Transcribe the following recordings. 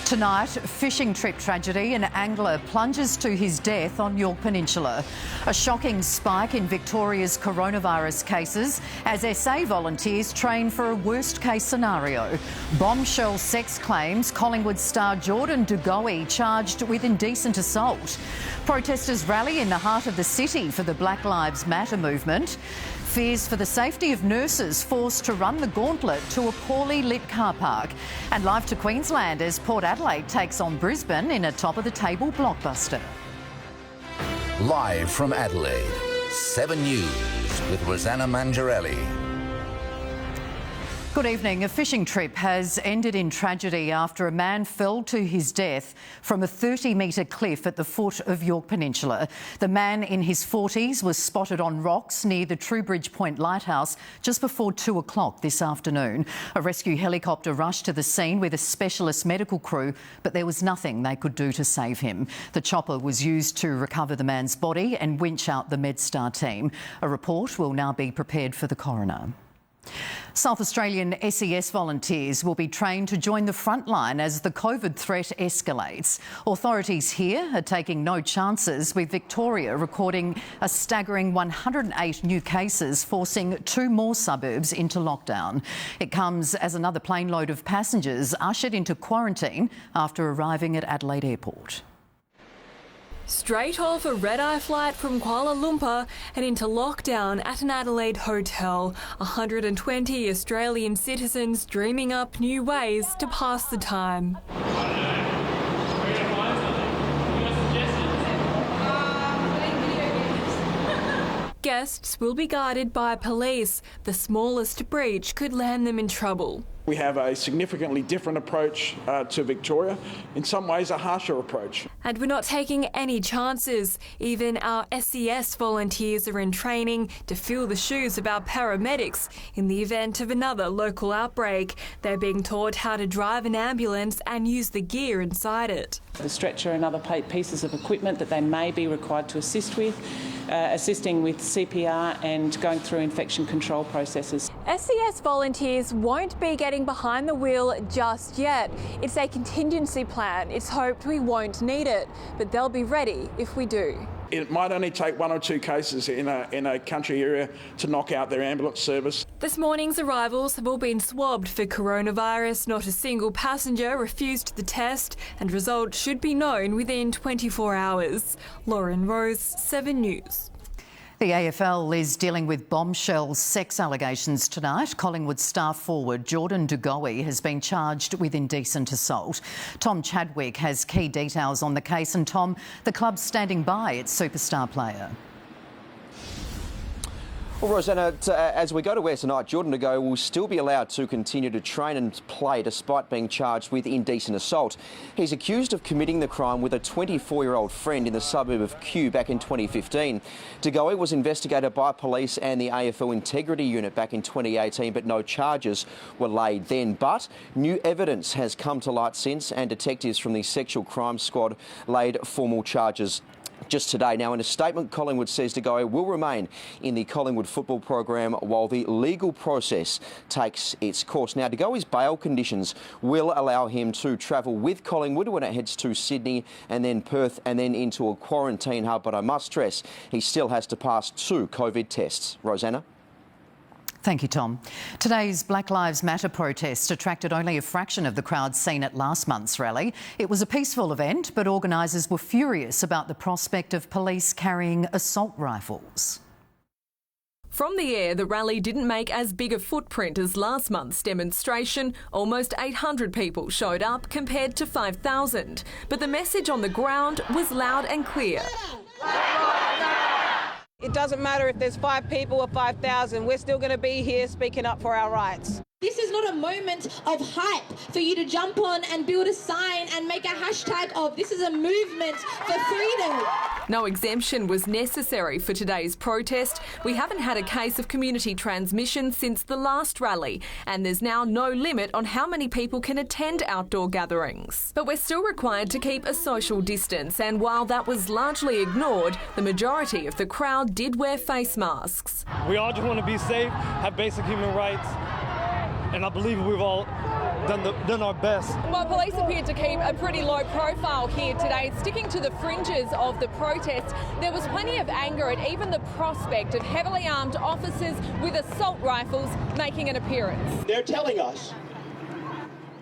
Tonight, fishing trip tragedy. An angler plunges to his death on Yorke Peninsula. A shocking spike in Victoria's coronavirus cases as SA volunteers train for a worst-case scenario. Bombshell sex claims. Collingwood star Jordan De Goey charged with indecent assault. Protesters rally in the heart of the city for the Black Lives Matter movement. Fears for the safety of nurses forced to run the gauntlet to a poorly lit car park. And live to Queensland as Port Adelaide takes on Brisbane in a top-of-the-table blockbuster. Live from Adelaide, 7 News with Rosanna Mangiarelli. Good evening. A fishing trip has ended in tragedy after a man fell to his death from a 30-metre cliff at the foot of Yorke Peninsula. The man in his 40s was spotted on rocks near the Truebridge Point Lighthouse just before 2 o'clock this afternoon. A rescue helicopter rushed to the scene with a specialist medical crew, but there was nothing they could do to save him. The chopper was used to recover the man's body and winch out the MedStar team. A report will now be prepared for the coroner. South Australian SES volunteers will be trained to join the front line as the COVID threat escalates. Authorities here are taking no chances, with Victoria recording a staggering 108 new cases, forcing 2 more suburbs into lockdown. It comes as another plane load of passengers ushered into quarantine after arriving at Adelaide Airport. Straight off a red-eye flight from Kuala Lumpur and into lockdown at an Adelaide hotel, 120 Australian citizens dreaming up new ways to pass the time. Guests will be guided by police. The smallest breach could land them in trouble. We have a significantly different approach to Victoria, in some ways a harsher approach. And we're not taking any chances. Even our SES volunteers are in training to fill the shoes of our paramedics in the event of another local outbreak. They're being taught how to drive an ambulance and use the gear inside it. The stretcher and other pieces of equipment that they may be required to assist with, assisting with CPR and going through infection control processes. SES volunteers won't be getting behind the wheel just yet. It's a contingency plan. It's hoped we won't need it, but they'll be ready if we do. It might only take 1 or 2 cases in a country area to knock out their ambulance service. This morning's arrivals have all been swabbed for coronavirus. Not a single passenger refused the test, and results should be known within 24 hours. Lauren Rose, 7 News. The AFL is dealing with Bombshell sex allegations tonight. Collingwood star forward Jordan De Goey has been charged with indecent assault. Tom Chadwick has key details on the case, and Tom, the club's standing by its superstar player. Well, Rosanna, as we go to West tonight, Jordan De Goey will still be allowed to continue to train and play despite being charged with indecent assault. He's accused of committing the crime with a 24-year-old friend in the suburb of Kew back in 2015. De Goey was investigated by police and the AFL Integrity Unit back in 2018, but no charges were laid then. But new evidence has come to light since, and detectives from the Sexual Crime Squad laid formal charges just today. Now, in a statement, Collingwood says De Goey will remain in the Collingwood football program while the legal process takes its course. Now, De Goey's bail conditions will allow him to travel with Collingwood when it heads to Sydney and then Perth and then into a quarantine hub. But I must stress, he still has to pass 2 COVID tests. Rosanna? Thank you, Tom. Today's Black Lives Matter protest attracted only a fraction of the crowd seen at last month's rally. It was a peaceful event, but organisers were furious about the prospect of police carrying assault rifles. From the air, the rally didn't make as big a footprint as last month's demonstration. Almost 800 people showed up compared to 5,000. But the message on the ground was loud and clear. It doesn't matter if there's 5 people or 5,000, we're still going to be here speaking up for our rights. This is not a moment of hype for you to jump on and build a sign and make a hashtag of. This is a movement for freedom. No exemption was necessary for today's protest. We haven't had a case of community transmission since the last rally, and there's now no limit on how many people can attend outdoor gatherings. But we're still required to keep a social distance, and while that was largely ignored, the majority of the crowd did wear face masks. We all just want to be safe, have basic human rights. and I believe we've all done our best. Well, police appeared to keep a pretty low profile here today, sticking to the fringes of the protest. There was plenty of anger at even the prospect of heavily armed officers with assault rifles making an appearance. They're telling us,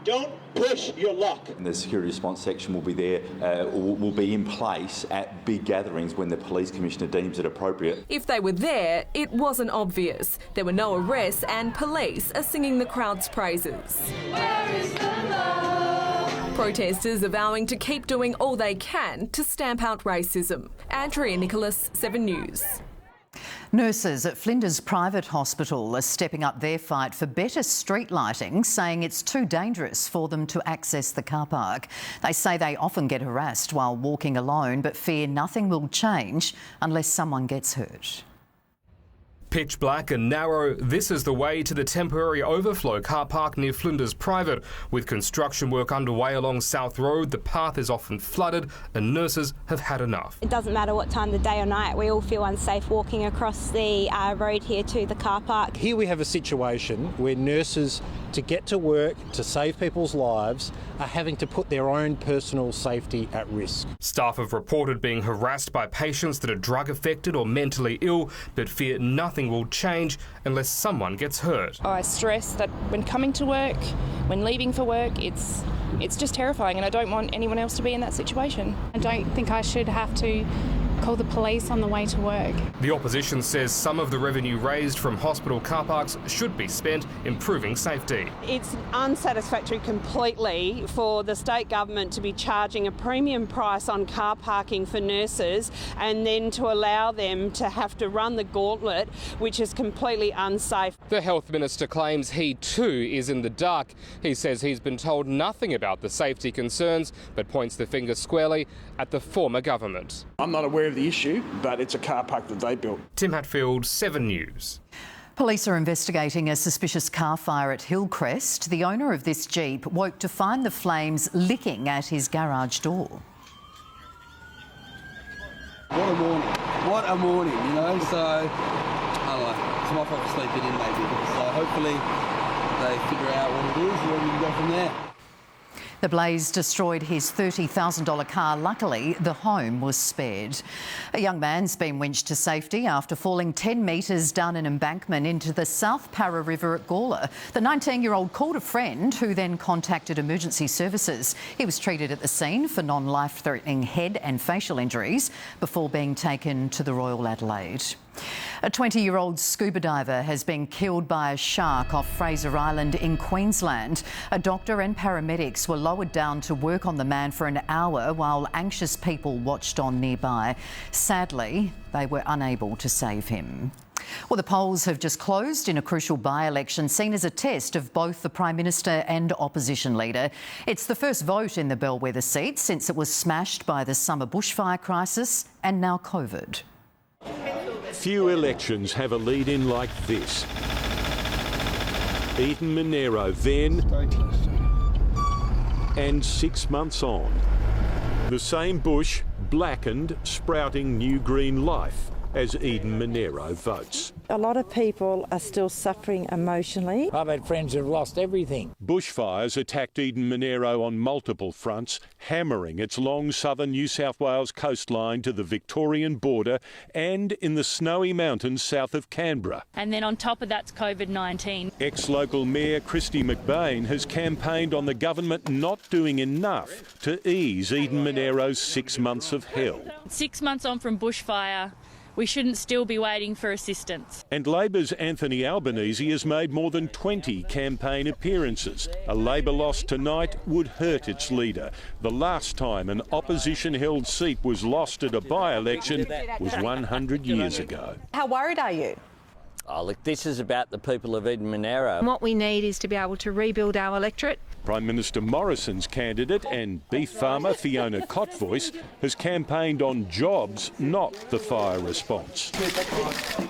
don't push your luck. The security response section will be there, will be in place at big gatherings when the police commissioner deems it appropriate. If they were there, it wasn't obvious. There were no arrests and police are singing the crowd's praises. Where is the love? Protesters are vowing to keep doing all they can to stamp out racism. Andrea Nicholas, 7 News. Nurses at Flinders Private Hospital are stepping up their fight for better street lighting, saying it's too dangerous for them to access the car park. They say they often get harassed while walking alone, but fear nothing will change unless someone gets hurt. Pitch black and narrow, this is the way to the temporary overflow car park near Flinders Private. With construction work underway along South Road, the path is often flooded and nurses have had enough. It doesn't matter what time of the day or night, we all feel unsafe walking across the road here to the car park. Here we have a situation where nurses, to get to work, to save people's lives, are having to put their own personal safety at risk. Staff have reported being harassed by patients that are drug affected or mentally ill, but fear nothing will change unless someone gets hurt. I stress that when coming to work, when leaving for work, it's just terrifying, and I don't want anyone else to be in that situation. I don't think I should have to call the police on the way to work. The opposition says some of the revenue raised from hospital car parks should be spent improving safety. It's unsatisfactory completely for the state government to be charging a premium price on car parking for nurses and then to allow them to have to run the gauntlet, which is completely unsafe. The Health Minister claims he too is in the dark. He says he's been told nothing about the safety concerns, but points the finger squarely at the former government. I'm not aware of the issue, but it's a car park that they built. Tim Hatfield, 7 News. Police are investigating a suspicious car fire at Hillcrest. The owner of this Jeep woke to find the flames licking at his garage door. What a morning. What a morning, you know. So, I don't know, it's my fault for sleeping in maybe. So hopefully they figure out what it is and then we can go from there. The blaze destroyed his $30,000 car. Luckily, the home was spared. A young man's been winched to safety after falling 10 metres down an embankment into the South Para River at Gawler. The 19-year-old called a friend who then contacted emergency services. He was treated at the scene for non-life-threatening head and facial injuries before being taken to the Royal Adelaide. A 20-year-old scuba diver has been killed by a shark off Fraser Island in Queensland. A doctor and paramedics were lowered down to work on the man for an hour while anxious people watched on nearby. Sadly, they were unable to save him. Well, the polls have just closed in a crucial by-election seen as a test of both the Prime Minister and opposition leader. It's the first vote in the bellwether seat since it was smashed by the summer bushfire crisis and now COVID. Few elections have a lead-in like this. Eden Monero then, and 6 months on. The same bush, blackened, sprouting new green life as Eden Monero votes. A lot of people are still suffering emotionally. I've had friends who've lost everything. Bushfires attacked Eden Monero on multiple fronts, hammering its long southern New South Wales coastline to the Victorian border and in the snowy mountains south of Canberra. And then on top of that's COVID-19. Ex-local Mayor Christy McBain has campaigned on the government not doing enough to ease Eden Monero's 6 months of hell. 6 months on from bushfire, we shouldn't still be waiting for assistance. And Labor's Anthony Albanese has made more than 20 campaign appearances. A Labor loss tonight would hurt its leader. The last time an opposition-held seat was lost at a by-election was 100 years ago. How worried are you? Oh, look, this is about the people of Eden Monero. What we need is to be able to rebuild our electorate. Prime Minister Morrison's candidate and beef farmer Fiona Cotvoice has campaigned on jobs, not the fire response.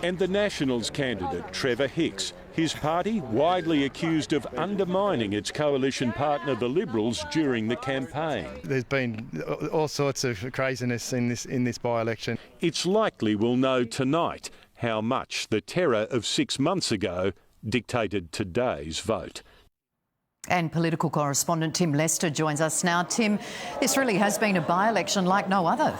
And the Nationals candidate, Trevor Hicks, his party widely accused of undermining its coalition partner, the Liberals, during the campaign. There's been all sorts of craziness in this by-election. It's likely we'll know tonight how much the terror of 6 months ago dictated today's vote. And political correspondent Tim Lester joins us now. Tim, this really has been a by-election like no other.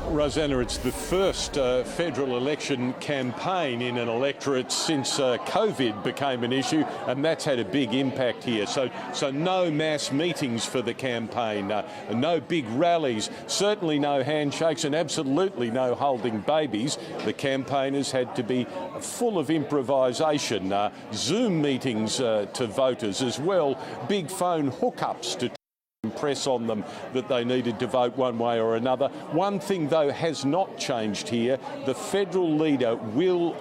Rosanna, it's the first federal election campaign in an electorate since COVID became an issue, and that's had a big impact here. So no mass meetings for the campaign, no big rallies, certainly no handshakes, and absolutely no holding babies. The campaigners had to be full of improvisation, Zoom meetings to voters as well, big phone hookups to impress on them that they needed to vote one way or another. One thing, though, has not changed here. The federal leader will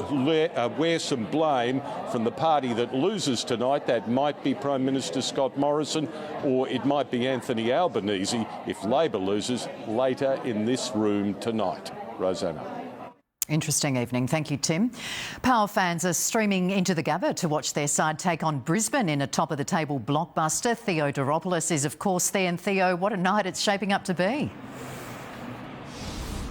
wear some blame from the party that loses tonight. That might be Prime Minister Scott Morrison, or it might be Anthony Albanese if Labor loses later in this room tonight. Rosanna. Interesting evening. Thank you, Tim. Power fans are streaming into the Gabba to watch their side take on Brisbane in a top-of-the-table blockbuster. Theo Doropoulos is, of course, there. And Theo, what a night it's shaping up to be.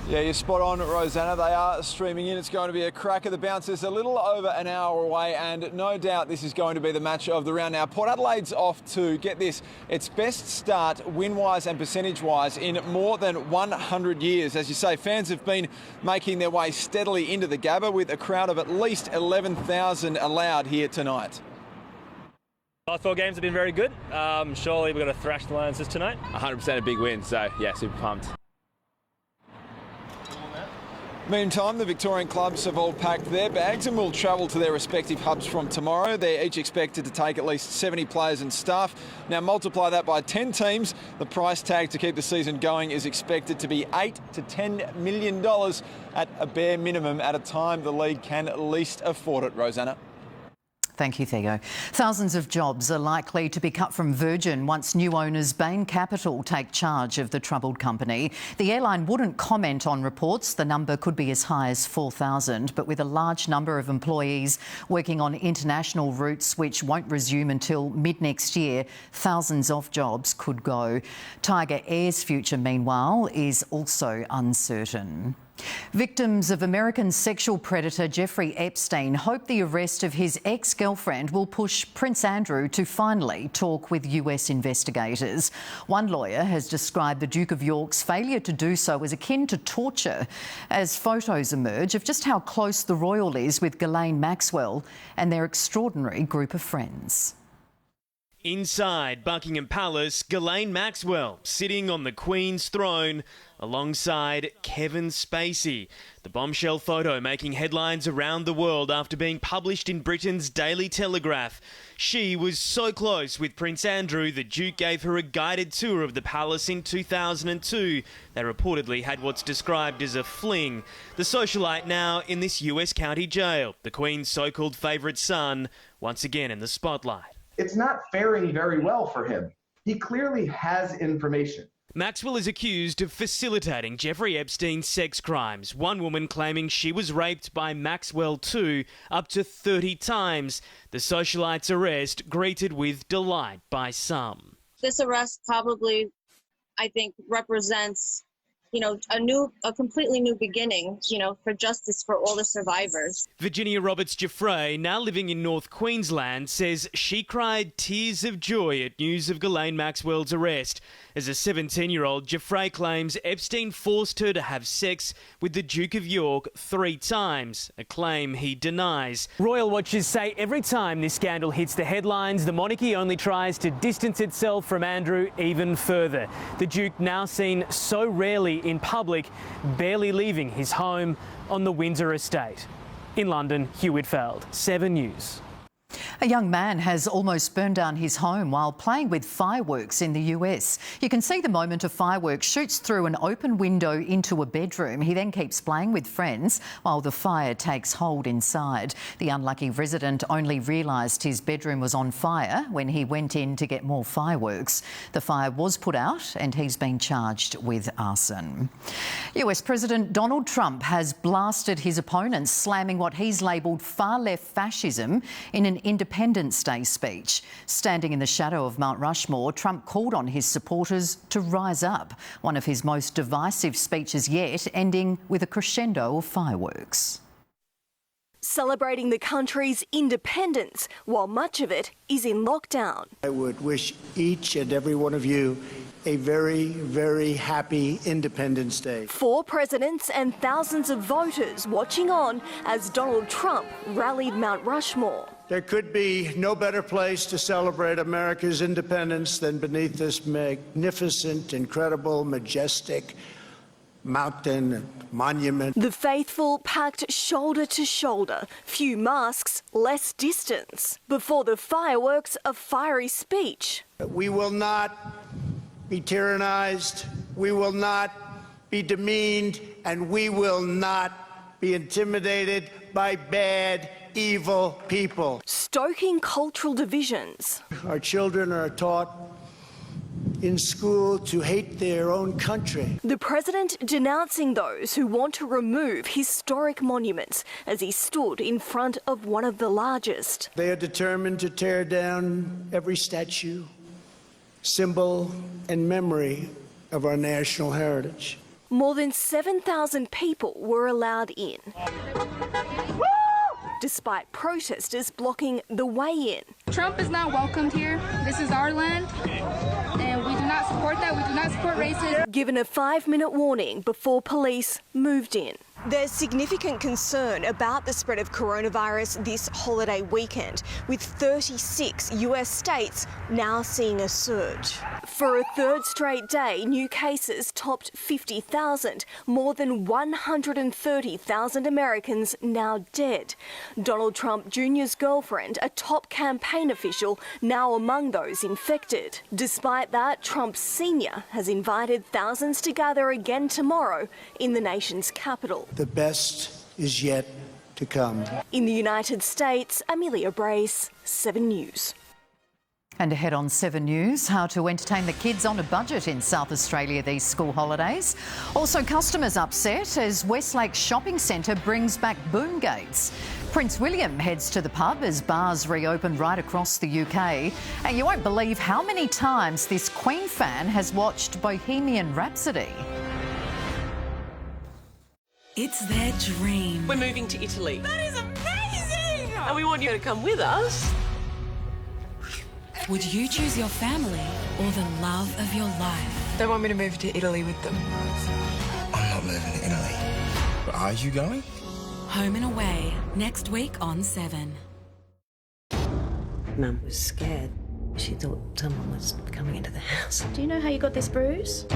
Yeah, you're spot on, Rosanna. They are streaming in. It's going to be a cracker. The bounce is a little over an hour away, and no doubt this is going to be the match of the round. Now, Port Adelaide's off to, get this, its best start win-wise and percentage-wise in more than 100 years. As you say, fans have been making their way steadily into the Gabba with a crowd of at least 11,000 allowed here tonight. Last 4 games have been very good. Surely we're going to thrash the Lions tonight. 100% a big win, so yeah, super pumped. Meantime, the Victorian clubs have all packed their bags and will travel to their respective hubs from tomorrow. They're each expected to take at least 70 players and staff. Now multiply that by 10 teams. The price tag to keep the season going is expected to be $8 to $10 million at a bare minimum at a time the league can least afford it. Rosanna. Thank you, Theo. Thousands of jobs are likely to be cut from Virgin once new owners Bain Capital take charge of the troubled company. The airline wouldn't comment on reports. The number could be as high as 4,000, but with a large number of employees working on international routes which won't resume until mid-next year, thousands of jobs could go. Tiger Air's future, meanwhile, is also uncertain. Victims of American sexual predator Jeffrey Epstein hope the arrest of his ex-girlfriend will push Prince Andrew to finally talk with US investigators. One lawyer has described the Duke of York's failure to do so as akin to torture, as photos emerge of just how close the royal is with Ghislaine Maxwell and their extraordinary group of friends. Inside Buckingham Palace, Ghislaine Maxwell sitting on the Queen's throne alongside Kevin Spacey. The bombshell photo making headlines around the world after being published in Britain's Daily Telegraph. She was so close with Prince Andrew, the Duke gave her a guided tour of the palace in 2002. They reportedly had what's described as a fling. The socialite now in this US county jail. The Queen's so-called favourite son once again in the spotlight. It's not faring very well for him. He clearly has information. Maxwell is accused of facilitating Jeffrey Epstein's sex crimes. One woman claiming she was raped by Maxwell too, up to 30 times. The socialite's arrest greeted with delight by some. This arrest probably, I think, represents, a completely new beginning, for justice for all the survivors. Virginia Roberts-Giuffre, now living in North Queensland, says she cried tears of joy at news of Ghislaine Maxwell's arrest. As a 17-year-old, Giuffre claims Epstein forced her to have sex with the Duke of York 3 times, a claim he denies. Royal watchers say every time this scandal hits the headlines, the monarchy only tries to distance itself from Andrew even further. The Duke now seen so rarely in public, barely leaving his home on the Windsor estate. In London, Hugh Whitfield, 7 News. A young man has almost burned down his home while playing with fireworks in the US. You can see the moment a firework shoots through an open window into a bedroom. He then keeps playing with friends while the fire takes hold inside. The unlucky resident only realised his bedroom was on fire when he went in to get more fireworks. The fire was put out and he's been charged with arson. US President Donald Trump has blasted his opponents, slamming what he's labelled far-left fascism in an Independence Day speech. Standing in the shadow of Mount Rushmore, Trump called on his supporters to rise up, one of his most divisive speeches yet, ending with a crescendo of fireworks. celebrating the country's independence while much of it is in lockdown. I would wish each and every one of you a very, very happy Independence Day. 4 presidents and thousands of voters watching on as Donald Trump rallied Mount Rushmore. There could be no better place to celebrate America's independence than beneath this magnificent, incredible, majestic mountain and monument. The faithful packed shoulder to shoulder, few masks, less distance. Before the fireworks, a fiery speech. We will not be tyrannized, we will not be demeaned, and we will not be intimidated by bad, evil people. Stoking cultural divisions. Our children are taught in school to hate their own country. The president denouncing those who want to remove historic monuments as he stood in front of one of the largest. They are determined to tear down every statue, symbol and memory of our national heritage. More than 7,000 people were allowed in, despite protesters blocking the way in. Trump is not welcomed here. This is our land, and we do not support that. We do not support racism. Given a 5-minute warning before police moved in. There's significant concern about the spread of coronavirus this holiday weekend, with 36 US states now seeing a surge. For a third straight day, new cases topped 50,000, more than 130,000 Americans now dead. Donald Trump Jr.'s girlfriend, a top campaign official, now among those infected. Despite that, Trump Sr. has invited thousands to gather again tomorrow in the nation's capital. The best is yet to come. In the United States, Amelia Brace, 7 News. And ahead on 7 News, how to entertain the kids on a budget in South Australia these school holidays. Also, customers upset as Westlake Shopping Centre brings back boom gates. Prince William heads to the pub as bars reopen right across the UK. And you won't believe how many times this Queen fan has watched Bohemian Rhapsody. It's their dream. We're moving to Italy. That is amazing! And we want you to come with us. Would you choose your family or the love of your life? They want me to move to Italy with them. I'm not moving to Italy. But are you going? Home and Away, next week on 7. Mum was scared. She thought someone was coming into the house. Do you know how you got this bruise?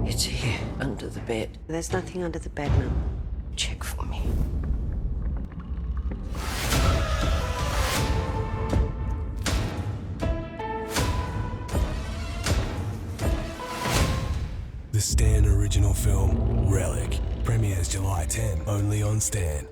It's here, under the bed. There's nothing under the bed, Mum. Check for me. The Stan original film, Relic, premieres July 10, only on Stan.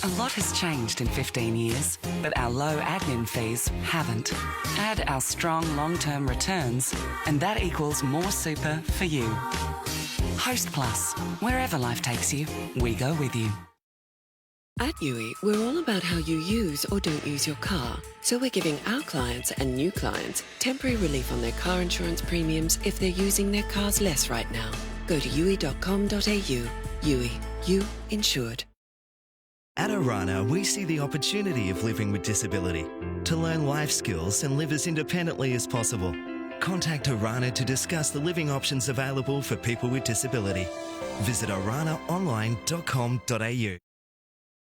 A lot has changed in 15 years, but our low admin fees haven't. Add our strong long-term returns, and that equals more super for you. Host Plus. Wherever life takes you, we go with you. At Yui, we're all about how you use or don't use your car. So we're giving our clients and new clients temporary relief on their car insurance premiums if they're using their cars less right now. Go to yui.com.au. Yui. You insured. At Orana, we see the opportunity of living with disability to learn life skills and live as independently as possible. Contact Orana to discuss the living options available for people with disability. Visit oranaonline.com.au.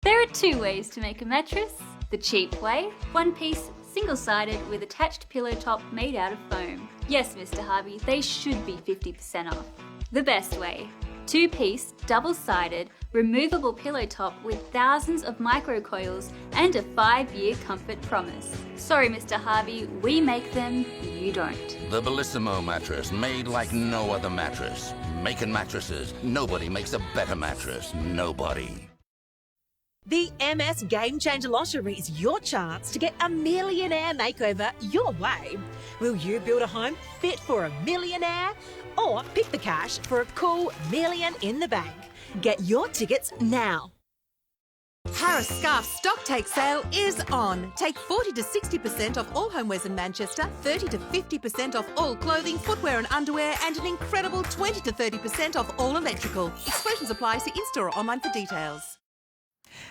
There are 2 ways to make a mattress. The cheap way, 1-piece, single-sided with attached pillow top made out of foam. Yes, Mr. Harvey, they should be 50% off. The best way, 2-piece, double-sided, removable pillow top with thousands of microcoils and a 5-year comfort promise. Sorry, Mr. Harvey, we make them, you don't. The Bellissimo mattress, made like no other mattress. Making mattresses, nobody makes a better mattress. Nobody. The MS Game Changer Lottery is your chance to get a millionaire makeover your way. Will you build a home fit for a millionaire? Or pick the cash for a cool million in the bank? Get your tickets now. Harris Scarf stock take sale is on. Take 40 to 60% off all homewares in Manchester, 30 to 50% off all clothing, footwear and underwear, and an incredible 20 to 30% off all electrical. Exclusions apply. See in-store or online for details.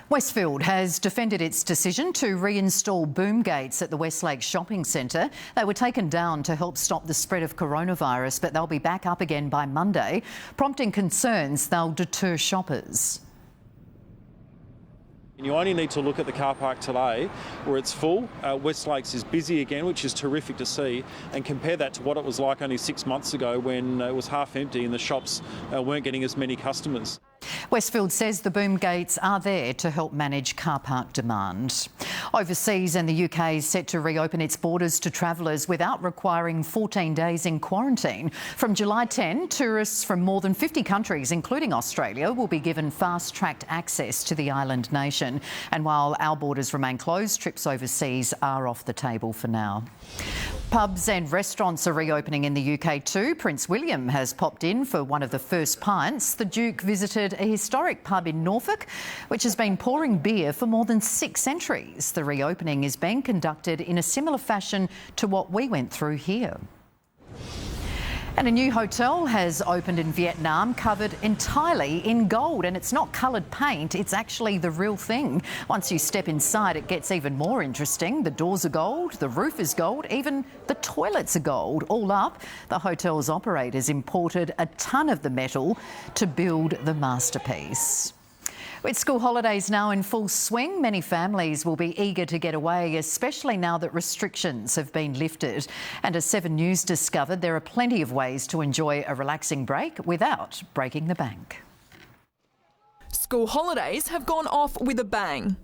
Westfield has defended its decision to reinstall boom gates at the Westlake Shopping Centre. They were taken down to help stop the spread of coronavirus, but they'll be back up again by Monday, prompting concerns they'll deter shoppers. You only need to look at the car park today where it's full. Westlakes is busy again, which is terrific to see, and compare that to what it was like only 6 months ago when it was half empty and the shops weren't getting as many customers. Westfield says the boom gates are there to help manage car park demand. Overseas, and the UK is set to reopen its borders to travellers without requiring 14 days in quarantine. From July 10, tourists from more than 50 countries, including Australia, will be given fast-tracked access to the island nation. And while our borders remain closed, trips overseas are off the table for now. Pubs and restaurants are reopening in the UK too. Prince William has popped in for one of the first pints. The Duke visited a historic pub in Norfolk, which has been pouring beer for more than 6 centuries. The reopening is being conducted in a similar fashion to what we went through here. And a new hotel has opened in Vietnam, covered entirely in gold. And it's not coloured paint, it's actually the real thing. Once you step inside, it gets even more interesting. The doors are gold, the roof is gold, even the toilets are gold. All up, the hotel's operators imported a ton of the metal to build the masterpiece. With school holidays now in full swing, many families will be eager to get away, especially now that restrictions have been lifted. And as 7 News discovered, there are plenty of ways to enjoy a relaxing break without breaking the bank. School holidays have gone off with a bang.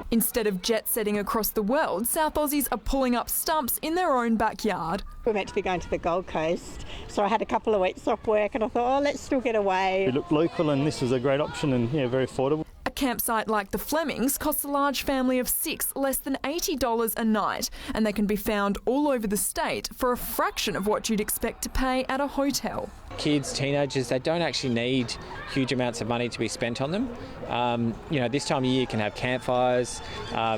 Instead of jet-setting across the world, South Aussies are pulling up stumps in their own backyard. We're meant to be going to the Gold Coast, so I had a couple of weeks off work and I thought, oh, let's still get away. We looked local and this was a great option and very affordable. A campsite like the Flemings costs a large family of 6 less than $80 a night, and they can be found all over the state for a fraction of what you'd expect to pay at a hotel. Kids, teenagers, they don't actually need huge amounts of money to be spent on them. This time of year you can have campfires,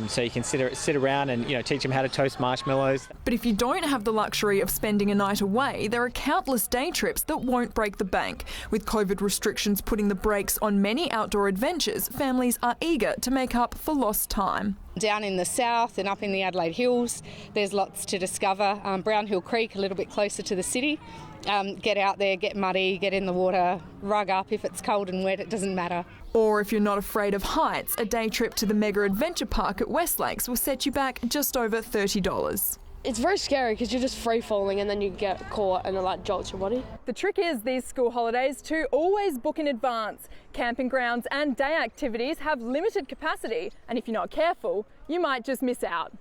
so you can sit around and teach them how to toast marshmallows. But if you don't have the luxury of spending a night away, there are countless day trips that won't break the bank. With COVID restrictions putting the brakes on many outdoor adventures, families are eager to make up for lost time. Down in the south and up in the Adelaide Hills, there's lots to discover. Brown Hill Creek, a little bit closer to the city. Get out there, get muddy, get in the water, rug up. If it's cold and wet, it doesn't matter. Or if you're not afraid of heights, a day trip to the Mega Adventure Park at Westlakes will set you back just over $30. It's very scary because you're just free falling and then you get caught and it jolts your body. The trick is these school holidays to always book in advance. Camping grounds and day activities have limited capacity, and if you're not careful, you might just miss out.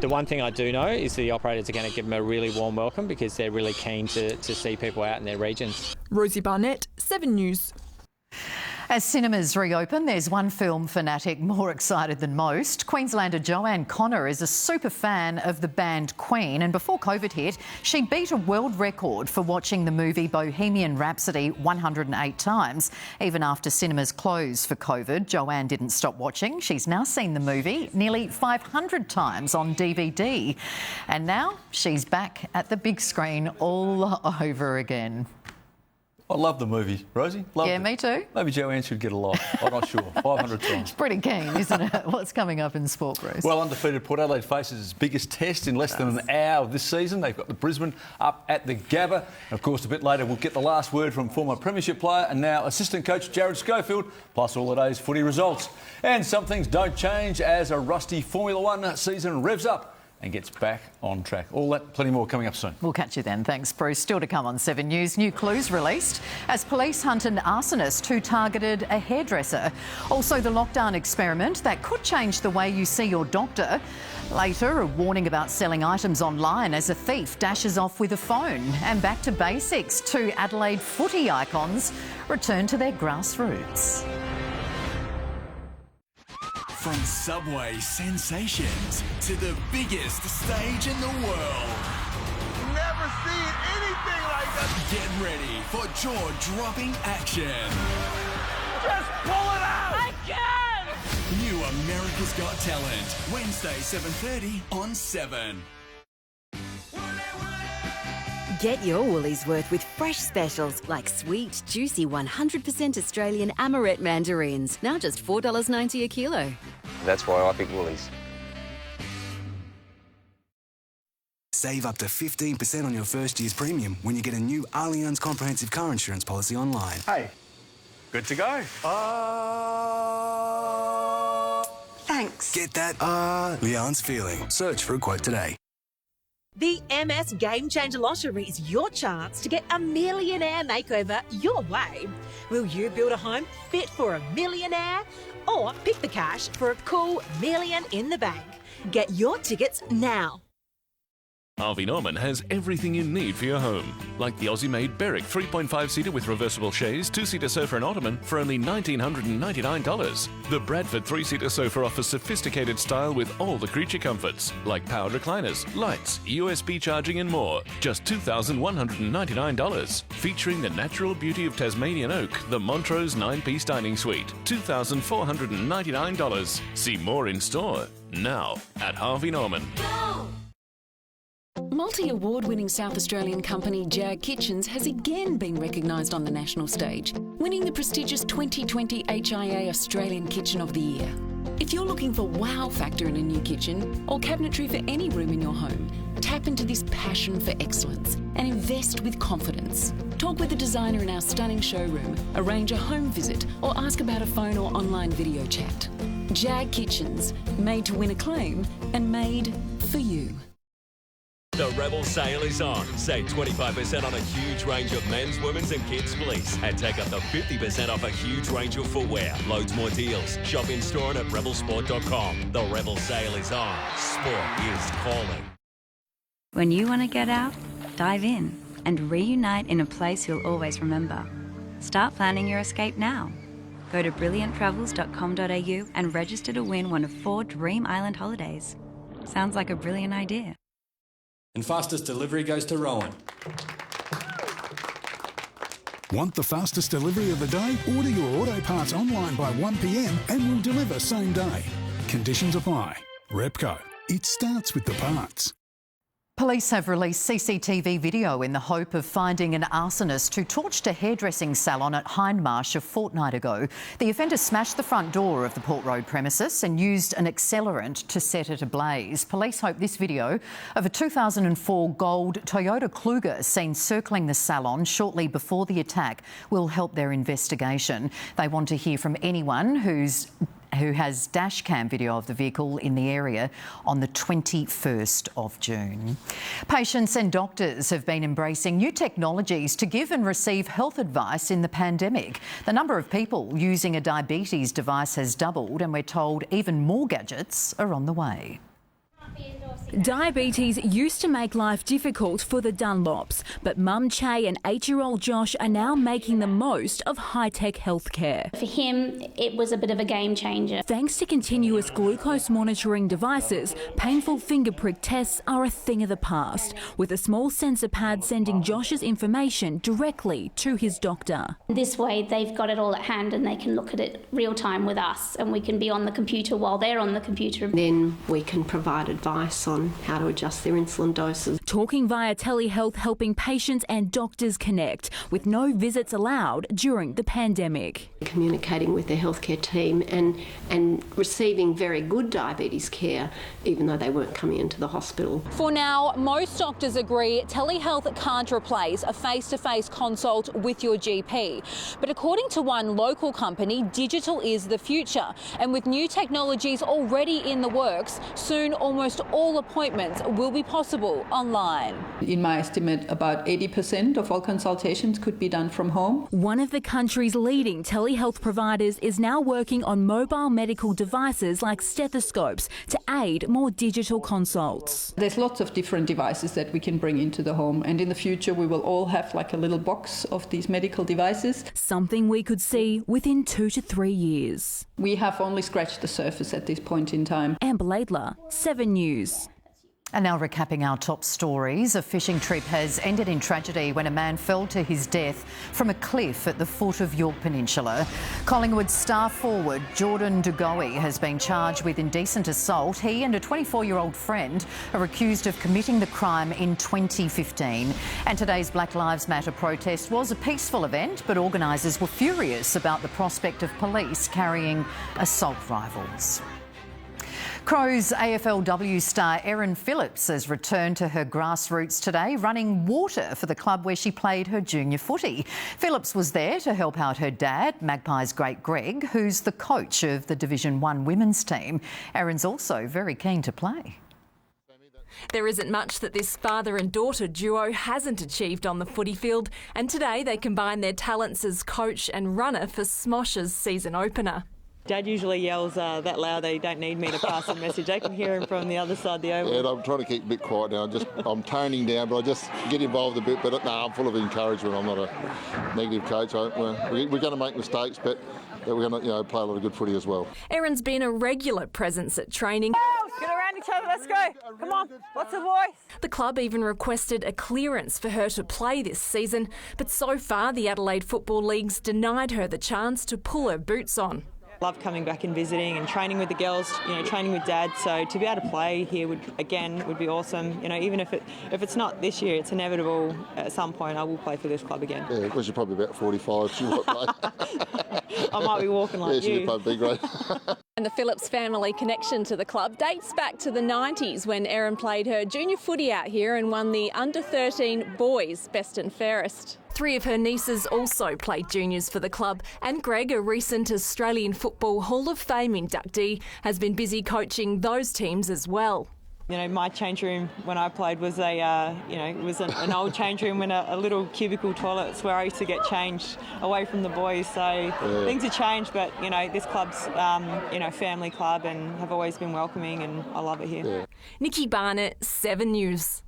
The one thing I do know is the operators are going to give them a really warm welcome because they're really keen to see people out in their regions. Rosie Barnett, 7 News. As cinemas reopen, there's one film fanatic more excited than most. Queenslander Joanne Connor is a super fan of the band Queen, and before COVID hit, she beat a world record for watching the movie Bohemian Rhapsody 108 times. Even after cinemas closed for COVID, Joanne didn't stop watching. She's now seen the movie nearly 500 times on DVD. And now she's back at the big screen all over again. I love the movie, Rosie. Loved it. Me too. Maybe Joanne should get a lot. I'm not sure. 500 times. It's pretty keen, isn't it? What's coming up in sport, Bruce? Well, undefeated Port Adelaide faces its biggest test in less than an hour of this season. They've got the Brisbane up at the Gabba. And of course, a bit later, we'll get the last word from former premiership player and now assistant coach Jared Schofield, plus all the day's footy results. And some things don't change as a rusty Formula One season revs up and gets back on track. All that, plenty more coming up soon. We'll catch you then. Thanks, Bruce. Still to come on 7 News. New clues released as police hunt an arsonist who targeted a hairdresser. Also, the lockdown experiment that could change the way you see your doctor. Later, a warning about selling items online as a thief dashes off with a phone. And back to basics. 2 Adelaide footy icons return to their grassroots. From Subway sensations to the biggest stage in the world. Never seen anything like that. Get ready for jaw-dropping action. Just pull it out! I can! New America's Got Talent. Wednesday, 7:30 on 7. Get your Woolies worth with fresh specials like sweet, juicy 100% Australian Amaret mandarins. Now just $4.90 a kilo. That's why I pick Woolies. Save up to 15% on your first year's premium when you get a new Allianz comprehensive car insurance policy online. Hey, good to go. Thanks. Get that Allianz feeling. Search for a quote today. The MS Game Changer Lottery is your chance to get a millionaire makeover your way. Will you build a home fit for a millionaire? Or pick the cash for a cool million in the bank? Get your tickets now. Harvey Norman has everything you need for your home, like the Aussie-made Berwick 3.5-seater with reversible chaise, 2-seater sofa and ottoman for only $1,999. The Bradford 3-seater sofa offers sophisticated style with all the creature comforts, like powered recliners, lights, USB charging and more. Just $2,199. Featuring the natural beauty of Tasmanian oak, the Montrose 9-piece dining suite, $2,499. See more in store now at Harvey Norman. Multi-award-winning South Australian company Jag Kitchens has again been recognised on the national stage, winning the prestigious 2020 HIA Australian Kitchen of the Year. If you're looking for wow factor in a new kitchen or cabinetry for any room in your home, tap into this passion for excellence and invest with confidence. Talk with a designer in our stunning showroom, arrange a home visit or ask about a phone or online video chat. Jag Kitchens, made to win acclaim and made for you. The Rebel sale is on. Save 25% on a huge range of men's, women's and kids' fleece. And take up to 50% off a huge range of footwear. Loads more deals. Shop in store and at rebelsport.com. The Rebel sale is on. Sport is calling. When you want to get out, dive in and reunite in a place you'll always remember. Start planning your escape now. Go to brillianttravels.com.au and register to win one of 4 Dream Island holidays. Sounds like a brilliant idea. And fastest delivery goes to Rowan. Want the fastest delivery of the day? Order your auto parts online by 1 p.m. and we'll deliver same day. Conditions apply. Repco. It starts with the parts. Police have released CCTV video in the hope of finding an arsonist who torched a hairdressing salon at Hindmarsh a fortnight ago. The offender smashed the front door of the Port Road premises and used an accelerant to set it ablaze. Police hope this video of a 2004 gold Toyota Kluger seen circling the salon shortly before the attack will help their investigation. They want to hear from anyone who has dash cam video of the vehicle in the area on the 21st of June. Patients and doctors have been embracing new technologies to give and receive health advice in the pandemic. The number of people using a diabetes device has doubled and we're told even more gadgets are on the way. Diabetes used to make life difficult for the Dunlops, but Mum Che and 8-year-old Josh are now making the most of high-tech healthcare. For him, it was a bit of a game changer. Thanks to continuous glucose monitoring devices, painful finger prick tests are a thing of the past, with a small sensor pad sending Josh's information directly to his doctor. This way, they've got it all at hand and they can look at it real time with us, and we can be on the computer while they're on the computer. Then we can provide advice on how to adjust their insulin doses. Talking via telehealth, helping patients and doctors connect, with no visits allowed during the pandemic. Communicating with their healthcare team and receiving very good diabetes care, even though they weren't coming into the hospital. For now, most doctors agree telehealth can't replace a face-to-face consult with your GP. But according to one local company, digital is the future. And with new technologies already in the works, soon almost all appointments will be possible online. In my estimate, about 80% of all consultations could be done from home. One of the country's leading telehealth providers is now working on mobile medical devices like stethoscopes to aid more digital consults. There's lots of different devices that we can bring into the home, and in the future we will all have like a little box of these medical devices. Something we could see within 2 to 3 years. We have only scratched the surface at this point in time. Amber Laidler, 7 News. And now recapping our top stories. A fishing trip has ended in tragedy when a man fell to his death from a cliff at the foot of York Peninsula. Collingwood star forward Jordan Dugowie has been charged with indecent assault. He and a 24-year-old friend are accused of committing the crime in 2015. And today's Black Lives Matter protest was a peaceful event, but organisers were furious about the prospect of police carrying assault rifles. Crows AFLW star Erin Phillips has returned to her grassroots today, running water for the club where she played her junior footy. Phillips was there to help out her dad, Magpies great Greg, who's the coach of the Division 1 women's team. Erin's also very keen to play. There isn't much that this father and daughter duo hasn't achieved on the footy field, and today they combine their talents as coach and runner for Smosh's season opener. Dad usually yells that loud they don't need me to pass a message. They can hear him from the other side of the oval. Yeah, I'm trying to keep a bit quiet now. I'm toning down, but I just get involved a bit. But no, I'm full of encouragement. I'm not a negative coach. We're going to make mistakes, but we're going to play a lot of good footy as well. Erin's been a regular presence at training. Get around each other, let's go. Come on, lots of voice. The club even requested a clearance for her to play this season, but so far the Adelaide Football League's denied her the chance to pull her boots on. Love coming back and visiting and training with the girls, training with Dad. So to be able to play here would be awesome. Even if it's not this year, it's inevitable at some point I will play for this club again. Yeah, because you're probably about 45. She might play. I might be walking like you. Yeah, she'll play great. And the Phillips family connection to the club dates back to the 90s when Erin played her junior footy out here and won the under-13 boys best and fairest. 3 of her nieces also played juniors for the club, and Greg, a recent Australian Football Hall of Fame inductee, has been busy coaching those teams as well. My change room when I played was an old change room in a little cubicle toilet. It's where I used to get changed away from the boys. So things have changed, but this club's family club and have always been welcoming, and I love it here. Yeah. Nikki Barnett, 7 News.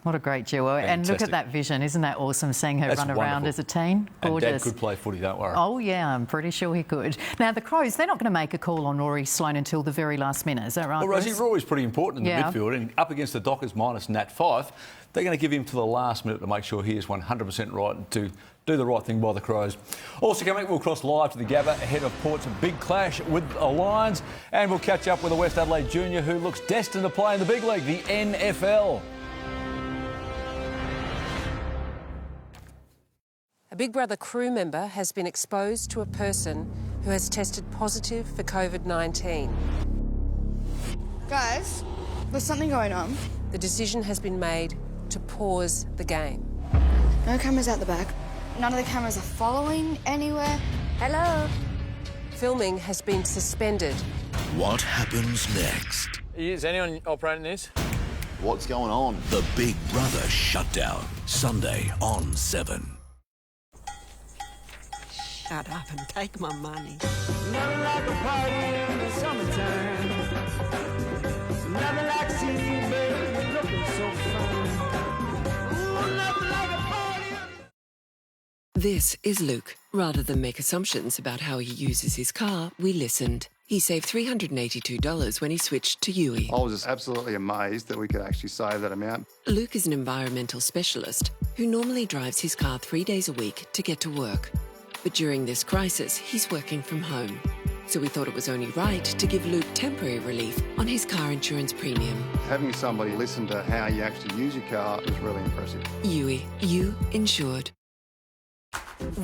What a great duo. Fantastic. And look at that vision. Isn't that awesome, seeing her run around as a teen? Gorgeous. And Dad could play footy, don't worry. Oh, yeah, I'm pretty sure he could. Now, the Crows, they're not going to make a call on Rory Sloane until the very last minute. Is that right, Well, Rosie, Rory's pretty important in the midfield, and up against the Dockers minus Nat Fyfe, they're going to give him to the last minute to make sure he is 100% right and to do the right thing by the Crows. Also coming up, we'll cross live to the Gabba ahead of Port's big clash with the Lions, and we'll catch up with a West Adelaide junior who looks destined to play in the big league, the NFL. A Big Brother crew member has been exposed to a person who has tested positive for COVID-19. Guys, there's something going on. The decision has been made to pause the game. No cameras out the back. None of the cameras are following anywhere. Hello? Filming has been suspended. What happens next? Is anyone operating this? What's going on? The Big Brother shutdown. Sunday on 7. Shut up and take my money. Nothing like a party in the summertime. Nothing like seeing you, baby, looking so fine. Ooh, nothing like a party. This is Luke. Rather than make assumptions about how he uses his car, we listened. He saved $382 when he switched to Yui. I was just absolutely amazed that we could actually save that amount. Luke is an environmental specialist who normally drives his car 3 days a week to get to work. But during this crisis, he's working from home. So we thought it was only right to give Luke temporary relief on his car insurance premium. Having somebody listen to how you actually use your car is really impressive. Yui, you insured.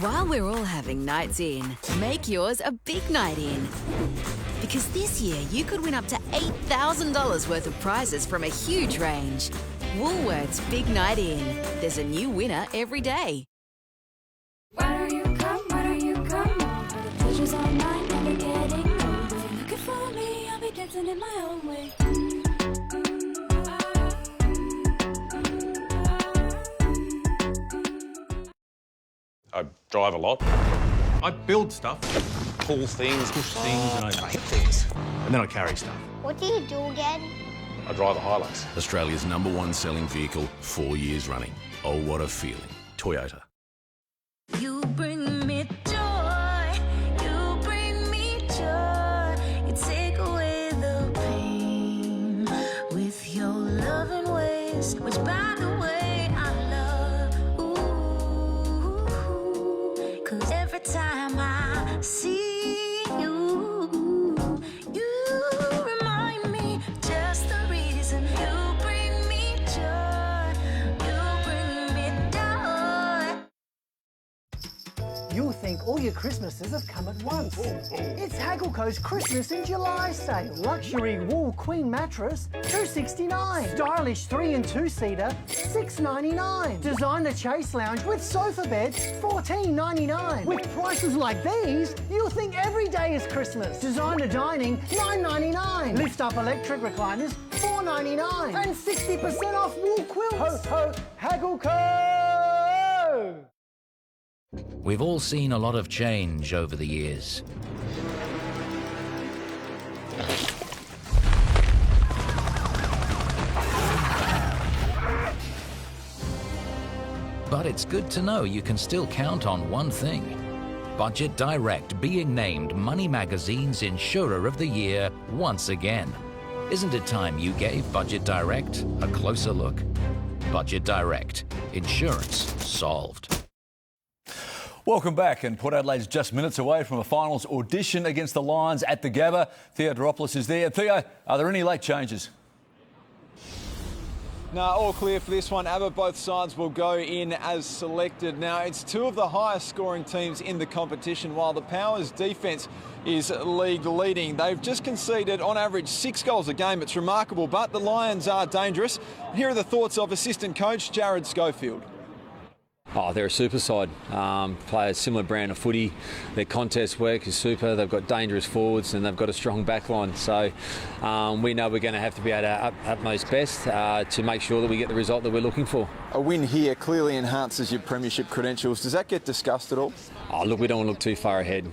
While we're all having nights in, make yours a big night in. Because this year you could win up to $8,000 worth of prizes from a huge range. Woolworths Big Night In. There's a new winner every day. Why don't you come, the pleasure's all mine, never getting old. If you're looking for me, I'll be dancing in my own way. I drive a lot. I build stuff, pull things, push things, and I hit things. And then I carry stuff. What do you do again? I drive a Hilux. Australia's #1 selling vehicle, 4 years running. Oh, what a feeling. Toyota. You bring me joy, you bring me joy. You take away the pain with your love and think all your Christmases have come at once. It's Haggleco's Christmas in July sale. Luxury wool queen mattress, $269. Stylish 3 and 2 seater, $699. Designer chase lounge with sofa bed, $14.99. With prices like these, you'll think every day is Christmas. Designer dining, $9.99. Lift up electric recliners, $4.99. And 60% off wool quilts. Ho ho, Haggleco! We've all seen a lot of change over the years. But it's good to know you can still count on one thing. Budget Direct being named Money Magazine's Insurer of the Year once again. Isn't it time you gave Budget Direct a closer look? Budget Direct. Insurance solved. Welcome back, and Port Adelaide's just minutes away from a finals audition against the Lions at the Gabba. Theo Doropoulos is there. Theo, are there any late changes? No, all clear for this one. ABBA, both sides will go in as selected. Now, it's two of the highest scoring teams in the competition, while the Powers' defence is league leading. They've just conceded, on average, 6 goals a game. It's remarkable, but the Lions are dangerous. Here are the thoughts of assistant coach Jared Schofield. Oh, they're a super side. Play a similar brand of footy. Their contest work is super. They've got dangerous forwards and they've got a strong back line. So we know we're going to have to be at our utmost best to make sure that we get the result that we're looking for. A win here clearly enhances your premiership credentials. Does that get discussed at all? Oh, look, we don't want to look too far ahead.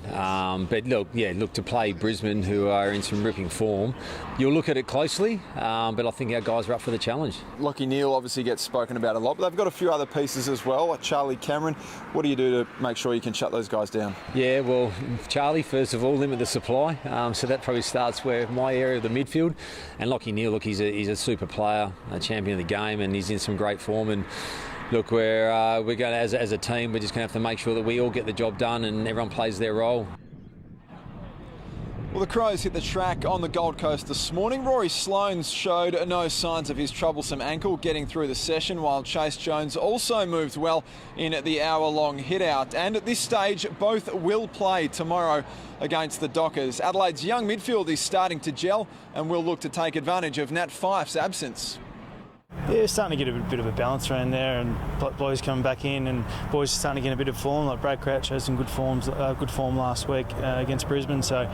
But look, to play Brisbane, who are in some ripping form, you'll look at it closely, but I think our guys are up for the challenge. Lachie Neale obviously gets spoken about a lot, but they've got a few other pieces as well, like Charlie Cameron. What do you do to make sure you can shut those guys down? Yeah, well, Charlie, first of all, limit the supply. So that probably starts where my area of the midfield. And Lachie Neale, look, he's a super player, a champion of the game, and he's in some great form. And look, we're going to, as a team, we're just going to have to make sure that we all get the job done and everyone plays their role. Well, the Crows hit the track on the Gold Coast this morning. Rory Sloane showed no signs of his troublesome ankle getting through the session, while Chase Jones also moved well in the hour-long hit-out. And at this stage, both will play tomorrow against the Dockers. Adelaide's young midfield is starting to gel and will look to take advantage of Nat Fyfe's absence. Yeah, starting to get a bit of a balance around there, and boys coming back in, and boys are starting to get a bit of form. Like Brad Crouch had some good form last week against Brisbane. So,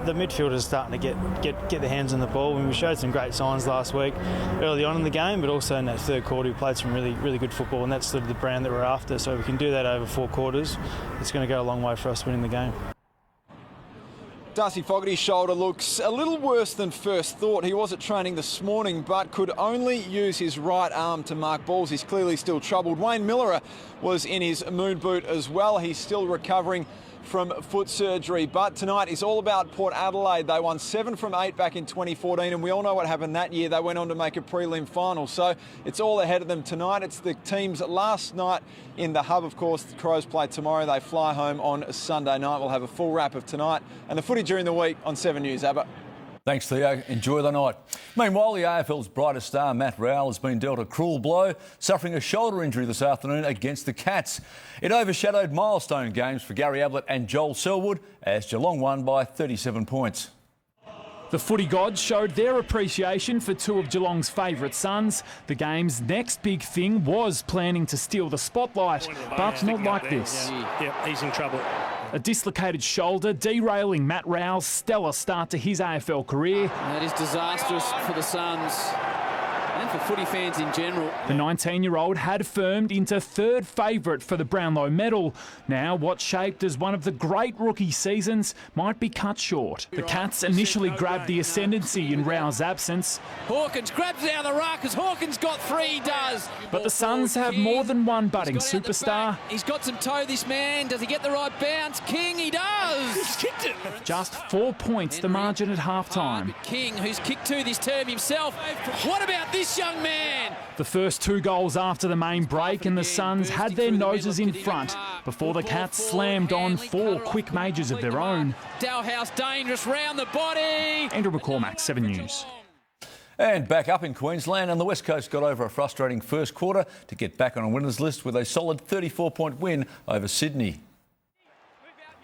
the midfielders are starting to get their hands on the ball. And we showed some great signs last week, early on in the game, but also in that third quarter, we played some really good football, and that's sort of the brand that we're after. So if we can do that over 4 quarters, it's going to go a long way for us winning the game. Darcy Fogarty's shoulder looks a little worse than first thought. He was at training this morning, but could only use his right arm to mark balls. He's clearly still troubled. Wayne Miller was in his moon boot as well. He's still recovering from foot surgery. But tonight is all about Port Adelaide. They won 7 from 8 back in 2014, and we all know what happened that year. They went on to make a prelim final. So it's all ahead of them tonight. It's the team's last night in the hub, of course. The Crows play tomorrow. They fly home on Sunday night. We'll have a full wrap of tonight and the footy during the week on 7 News. Abba. Thanks, Theo. Enjoy the night. Meanwhile, the AFL's brightest star, Matt Rowell, has been dealt a cruel blow, suffering a shoulder injury this afternoon against the Cats. It overshadowed milestone games for Gary Ablett and Joel Selwood as Geelong won by 37 points. The footy gods showed their appreciation for 2 of Geelong's favourite sons. The game's next big thing was planning to steal the spotlight, but not like this. Yeah, he's in trouble. A dislocated shoulder derailing Matt Rowell's stellar start to his AFL career. That is disastrous for the Suns and for footy fans in general. The 19-year-old had firmed into third favourite for the Brownlow medal. Now, what's shaped as one of the great rookie seasons might be cut short. The Cats initially grabbed the ascendancy in Rowell's absence. Hawkins grabs it out of the ruck as Hawkins got 3, he does. But the Suns have more than one budding superstar. He's got some toe, this man. Does he get the right bounce? King, he does. He's kicked it. Just 4 points the margin at half-time. King, who's kicked 2 this term himself. What about this young man? The first 2 goals after the main break, and the Suns had their noses in front before the Cats slammed on 4 quick majors of their own. Dalhouse dangerous round the body. Andrew McCormack, 7 News. And back up in Queensland, and the West Coast got over a frustrating first quarter to get back on a winners list with a solid 34-point win over Sydney.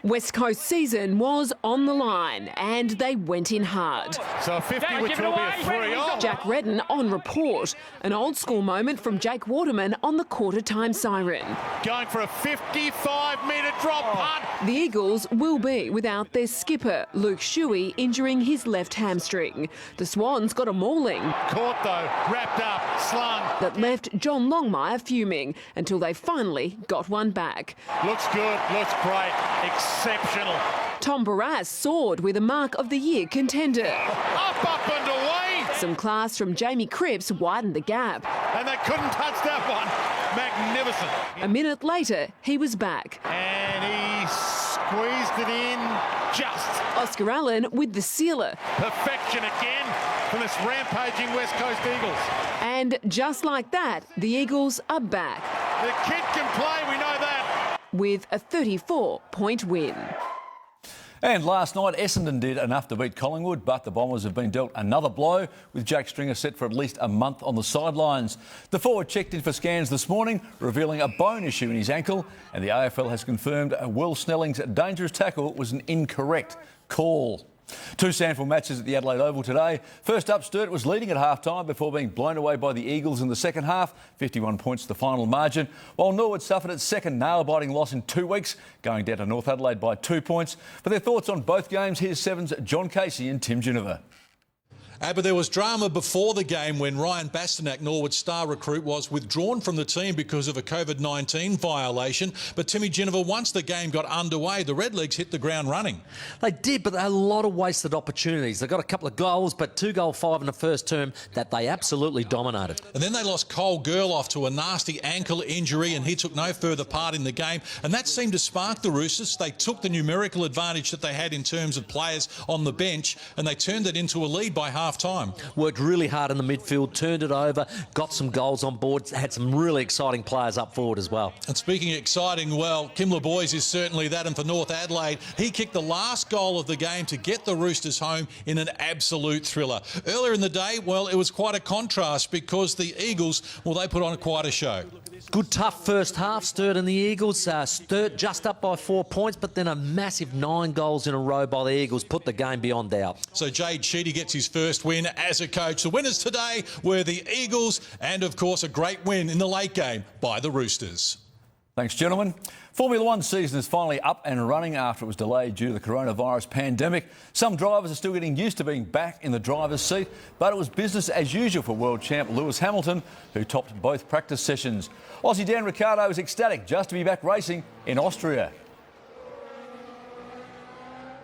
West Coast season was on the line and they went in hard. So a 50, which will be a free off. Jack Redden on report. An old school moment from Jake Waterman on the quarter time siren. Going for a 55-metre drop punt. The Eagles will be without their skipper, Luke Shuey, injuring his left hamstring. The Swans got a mauling. Caught though, wrapped up, slung. That left John Longmire fuming until they finally got one back. Looks good, looks great, exceptional. Tom Barras soared with a Mark of the Year contender. Up and away. Some class from Jamie Cripps widened the gap. And they couldn't touch that one. Magnificent. A minute later, he was back. And he squeezed it in just. Oscar Allen with the sealer. Perfection again from this rampaging West Coast Eagles. And just like that, the Eagles are back. The kid can play, we know that. With a 34-point win. And last night, Essendon did enough to beat Collingwood, but the Bombers have been dealt another blow, with Jack Stringer set for at least a month on the sidelines. The forward checked in for scans this morning, revealing a bone issue in his ankle, and the AFL has confirmed Will Snelling's dangerous tackle was an incorrect call. Two SANFL matches at the Adelaide Oval today. First up, Sturt was leading at half-time before being blown away by the Eagles in the second half, 51 points the final margin, while Norwood suffered its second nail-biting loss in 2 weeks, going down to North Adelaide by 2 points. For their thoughts on both games, here's Seven's John Casey and Tim Geneva. But there was drama before the game when Ryan Bastanak, Norwood's star recruit, was withdrawn from the team because of a COVID-19 violation. But Timmy Geneva, once the game got underway, the Redlegs hit the ground running. They did, but they had a lot of wasted opportunities. They got a couple of goals, but 2-goal-5 in the first term that they absolutely dominated. And then they lost Cole Gerloff to a nasty ankle injury, and he took no further part in the game. And that seemed to spark the Roosters. They took the numerical advantage that they had in terms of players on the bench, and they turned it into a lead by half-time. Worked really hard in the midfield, turned it over, got some goals on board, had some really exciting players up forward as well. And speaking of exciting, well, Kim LeBoys is certainly that, and for North Adelaide, he kicked the last goal of the game to get the Roosters home in an absolute thriller. Earlier in the day, well, it was quite a contrast because the Eagles, well, they put on quite a show. Good tough first half, Sturt and the Eagles. Sturt just up by 4 points, but then a massive 9 goals in a row by the Eagles put the game beyond doubt. So Jade Sheedy gets his first win as a coach. The winners today were the Eagles and, of course, a great win in the late game by the Roosters. Thanks, gentlemen. Formula One season is finally up and running after it was delayed due to the coronavirus pandemic. Some drivers are still getting used to being back in the driver's seat, but it was business as usual for world champ Lewis Hamilton, who topped both practice sessions. Aussie Dan Ricciardo is ecstatic just to be back racing in Austria.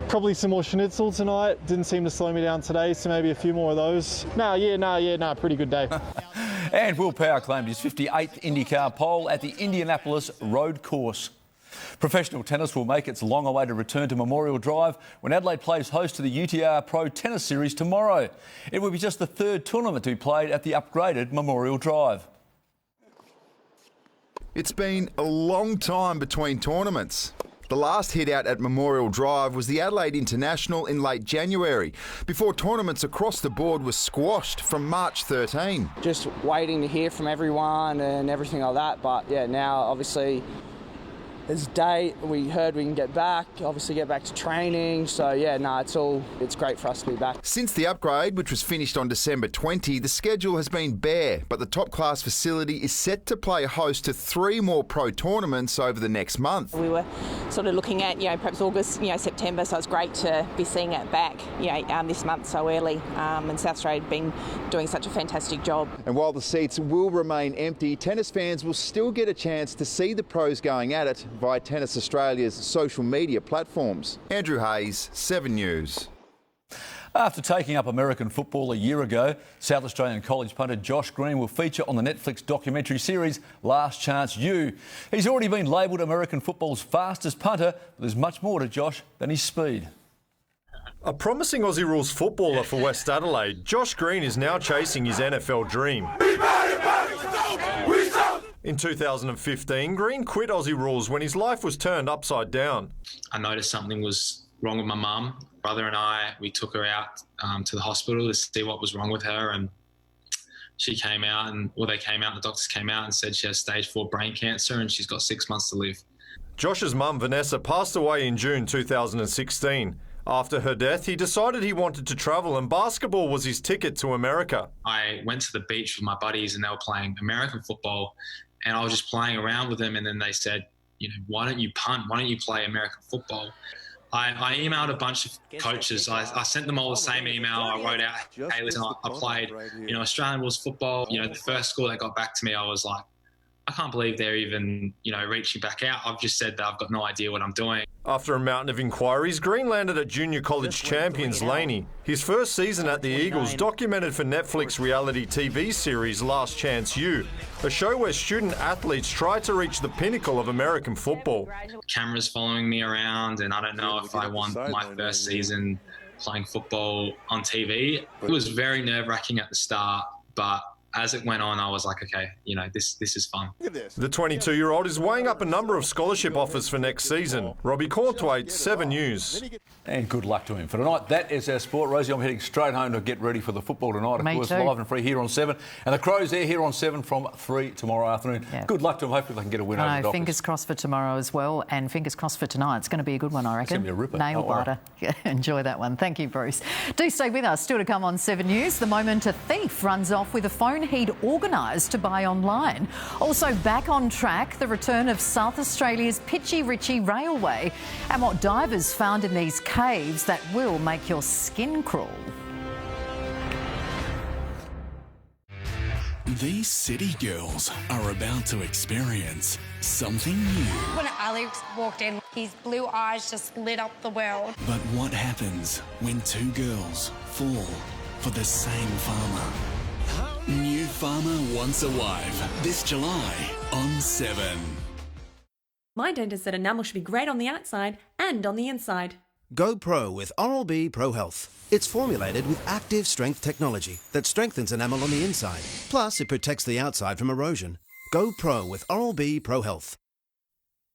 Probably some more schnitzel tonight. Didn't seem to slow me down today, so maybe a few more of those. Pretty good day. And Will Power claimed his 58th IndyCar pole at the Indianapolis Road Course. Professional tennis will make its long-awaited return to Memorial Drive when Adelaide plays host to the UTR Pro Tennis Series tomorrow. It will be just the third tournament to be played at the upgraded Memorial Drive. It's been a long time between tournaments. The last hit out at Memorial Drive was the Adelaide International in late January, before tournaments across the board were squashed from March 13. Just waiting to hear from everyone and everything like that, but yeah, now obviously there's a date, we heard we can get back, obviously get back to training, so yeah, it's great for us to be back. Since the upgrade, which was finished on December 20, the schedule has been bare, but the top-class facility is set to play host to 3 more pro tournaments over the next month. We were sort of looking at, perhaps August, September, so it's great to be seeing it back, this month so early, and South Australia have been doing such a fantastic job. And while the seats will remain empty, tennis fans will still get a chance to see the pros going at it via Tennis Australia's social media platforms. Andrew Hayes, 7 News. After taking up American football a year ago, South Australian college punter Josh Green will feature on the Netflix documentary series Last Chance U. He's already been labelled American football's fastest punter, but there's much more to Josh than his speed. A promising Aussie rules footballer for West Adelaide, Josh Green is now chasing his NFL dream. In 2015, Green quit Aussie rules when his life was turned upside down. I noticed something was wrong with my mum. Brother and we took her out to the hospital to see what was wrong with her, and they came out, the doctors came out and said she has stage 4 brain cancer and she's got 6 months to live. Josh's mum, Vanessa, passed away in June 2016. After her death, he decided he wanted to travel, and basketball was his ticket to America. I went to the beach with my buddies and they were playing American football, and I was just playing around with them, and then they said, why don't you punt? Why don't you play American football? I emailed a bunch of coaches. I sent them all the same email. I wrote out, hey, listen, I played, Australian rules football. The first school that got back to me, I was like, I can't believe they're even, reaching back out. I've just said that I've got no idea what I'm doing. After a mountain of inquiries, Green landed at junior college champions Laney. His first season at the Eagles documented for Netflix reality TV series Last Chance U, a show where student athletes try to reach the pinnacle of American football. Cameras following me around, and I don't know if I won my first season playing football on TV. It was very nerve-wracking at the start, but as it went on, I was like, okay, this is fun. The 22-year-old is weighing up a number of scholarship offers for next season. Robbie Cornthwaite, 7 News. And good luck to him for tonight. That is our sport. Rosie, I'm heading straight home to get ready for the football tonight. Of course, live and free here on 7. And the Crows, they're here on 7 from 3 tomorrow afternoon. Yeah. Good luck to them. Hopefully they can get a win over the Dockers. Fingers crossed for tomorrow as well, and fingers crossed for tonight. It's going to be a good one, I reckon. It's going to be a ripper. Nail biter. Enjoy that one. Thank you, Bruce. Do stay with us. Still to come on 7 News. The moment a thief runs off with a phone he'd organised to buy online. Also back on track, the return of South Australia's Pitchy Ritchie Railway and what divers found in these caves that will make your skin crawl. These city girls are about to experience something new. When Alex walked in, his blue eyes just lit up the world. But what happens when two girls fall for the same farmer? New Farmer Wants a Wife, this July on 7. My dentist said enamel should be great on the outside and on the inside. Go Pro with Oral-B Pro Health. It's formulated with active strength technology that strengthens enamel on the inside. Plus, it protects the outside from erosion. Go Pro with Oral-B Pro Health.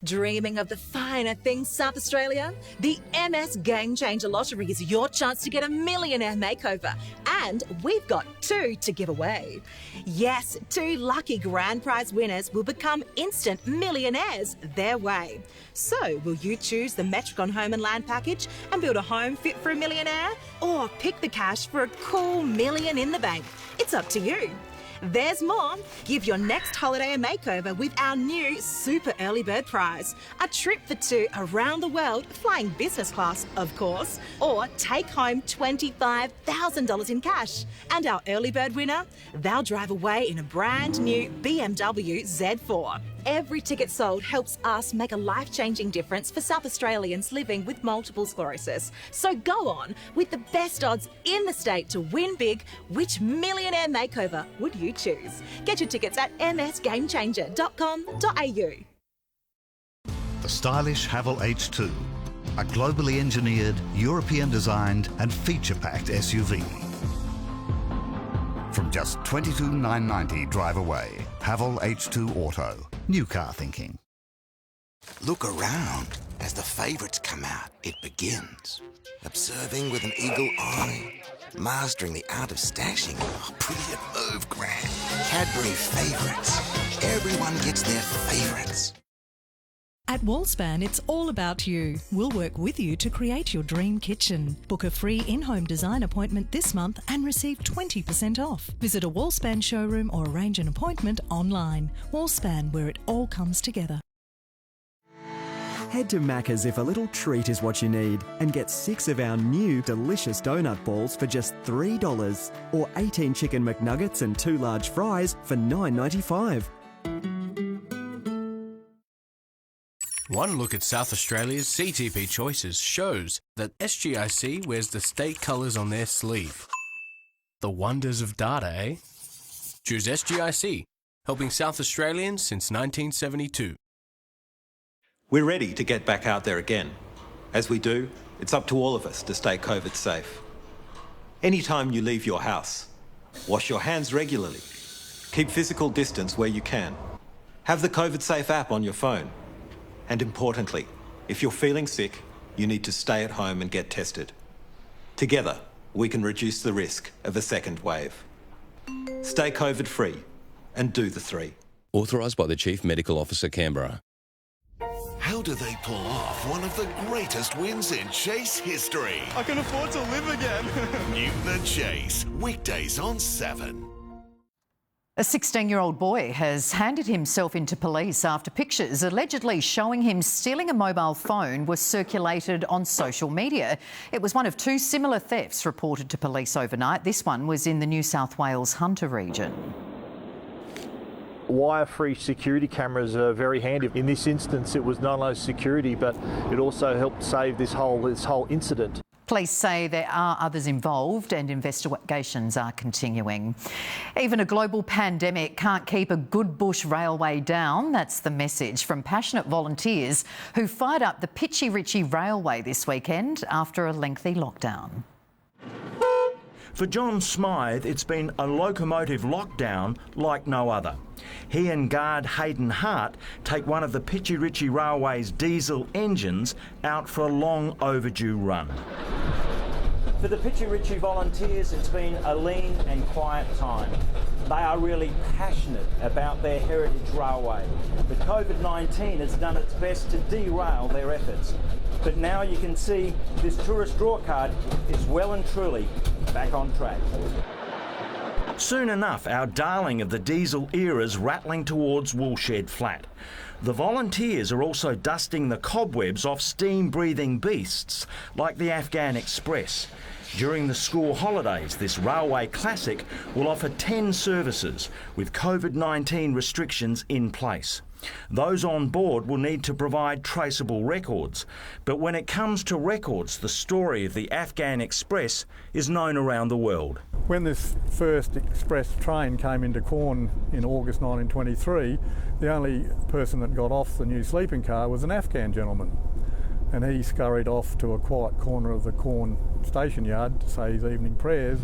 Dreaming of the finer things, South Australia? The MS Game Changer Lottery is your chance to get a millionaire makeover. And we've got 2 to give away. Yes, 2 lucky grand prize winners will become instant millionaires their way. So, will you choose the Metricon Home and Land package and build a home fit for a millionaire? Or pick the cash for a cool million in the bank? It's up to you. There's more. Give your next holiday a makeover with our new Super Early Bird prize. A trip for 2 around the world, flying business class, of course. Or take home $25,000 in cash. And our Early Bird winner, they'll drive away in a brand new BMW Z4. Every ticket sold helps us make a life-changing difference for South Australians living with multiple sclerosis. So go on, with the best odds in the state to win big, which millionaire makeover would you choose? Get your tickets at msgamechanger.com.au. The stylish Haval H2, a globally engineered, European-designed and feature-packed SUV. From just $22,990 drive away. Haval H2 Auto. New car thinking. Look around. As the favourites come out, it begins. Observing with an eagle eye. Mastering the art of stashing. Oh, brilliant move, Grant. Cadbury favourites. Everyone gets their favourites. At Wallspan, it's all about you. We'll work with you to create your dream kitchen. Book a free in-home design appointment this month and receive 20% off. Visit a Wallspan showroom or arrange an appointment online. Wallspan, where it all comes together. Head to Macca's if a little treat is what you need and get 6 of our new delicious donut balls for just $3 or 18 chicken McNuggets and 2 large fries for $9.95. One look at South Australia's CTP choices shows that SGIC wears the state colours on their sleeve. The wonders of data, eh? Choose SGIC, helping South Australians since 1972. We're ready to get back out there again. As we do, it's up to all of us to stay COVID safe. Anytime you leave your house, wash your hands regularly. Keep physical distance where you can. Have the COVID Safe app on your phone. And importantly, if you're feeling sick, you need to stay at home and get tested. Together, we can reduce the risk of a second wave. Stay COVID-free and do the 3. Authorised by the Chief Medical Officer, Canberra. How do they pull off one of the greatest wins in Chase history? I can afford to live again. Newton and Chase, weekdays on 7. A 16-year-old boy has handed himself into police after pictures allegedly showing him stealing a mobile phone were circulated on social media. It was one of 2 similar thefts reported to police overnight. This one was in the New South Wales Hunter region. Wire-free security cameras are very handy. In this instance, it was not only security, but it also helped save this whole incident. Police say there are others involved and investigations are continuing. Even a global pandemic can't keep a good bush railway down. That's the message from passionate volunteers who fired up the Pitchy Ritchie Railway this weekend after a lengthy lockdown. For John Smythe, it's been a locomotive lockdown like no other. He and guard Hayden Hart take one of the Pitchy Ritchie Railway's diesel engines out for a long overdue run. For the Pitchy Ritchie volunteers, it's been a lean and quiet time. They are really passionate about their heritage railway. But COVID-19 has done its best to derail their efforts. But now you can see this tourist drawcard is well and truly back on track. Soon enough, our darling of the diesel era's rattling towards Woolshed Flat. The volunteers are also dusting the cobwebs off steam-breathing beasts like the Afghan Express. During the school holidays, this railway classic will offer 10 services with COVID-19 restrictions in place. Those on board will need to provide traceable records. But when it comes to records, the story of the Afghan Express is known around the world. When this first express train came into Quorn in August 1923, the only person that got off the new sleeping car was an Afghan gentleman. And he scurried off to a quiet corner of the Quorn station yard to say his evening prayers.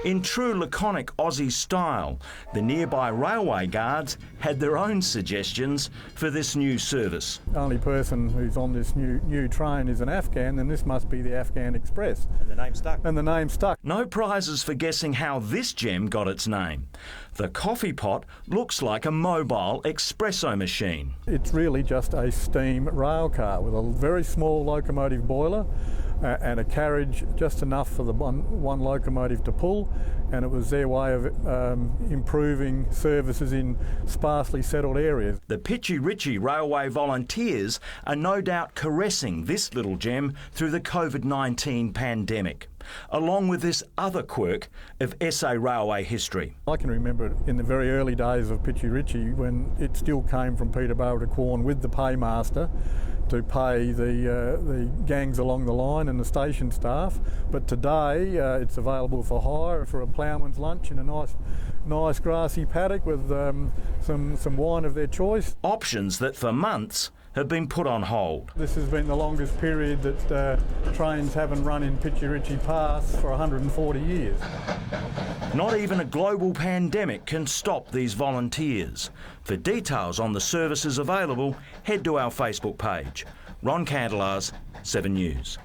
In true laconic Aussie style, the nearby railway guards had their own suggestions for this new service. The only person who's on this new train is an Afghan, then this must be the Afghan Express. And the name stuck. And the name stuck. No prizes for guessing how this gem got its name. The coffee pot looks like a mobile espresso machine. It's really just a steam rail car with a very small locomotive boiler and a carriage just enough for the one locomotive to pull, and it was their way of improving services in sparsely settled areas. The Pitchy Ritchie Railway volunteers are no doubt caressing this little gem through the COVID-19 pandemic, along with this other quirk of SA Railway history. I can remember in the very early days of Pitchy Ritchie when it still came from Peterborough to Quorn with the paymaster to pay the gangs along the line and the station staff. But today it's available for hire for a ploughman's lunch in a nice grassy paddock with some wine of their choice. Options that for months have been put on hold. This has been the longest period that trains haven't run in Pitchy Ritchie Pass for 140 years. Not even a global pandemic can stop these volunteers. For details on the services available, head to our Facebook page. Ron Candelar's 7 News.